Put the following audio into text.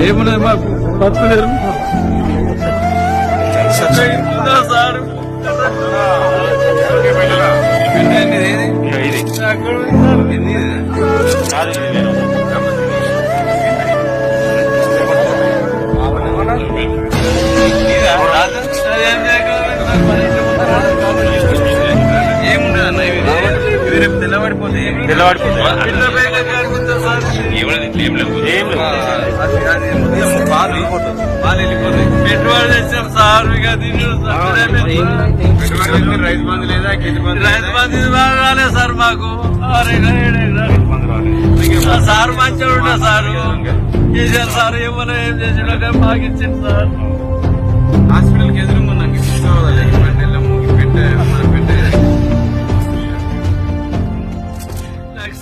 ఏమున్నది మాకు బతుకులేరు సార్ ఏముండదన్న ఇది రేపు తెల్లబడిపోతే పెట్టుబడి తెచ్చాం సార్ రైతు బంధు లేదా రైతు బంధు రాలేదు సార్ మాకు సార్ మంచిగా ఉంటా సార్ చేశారు సార్ ఏమన్నా ఏం చేసినా మాకు ఇచ్చింది సార్ హాస్పిటల్కి ఎదురుకున్నాం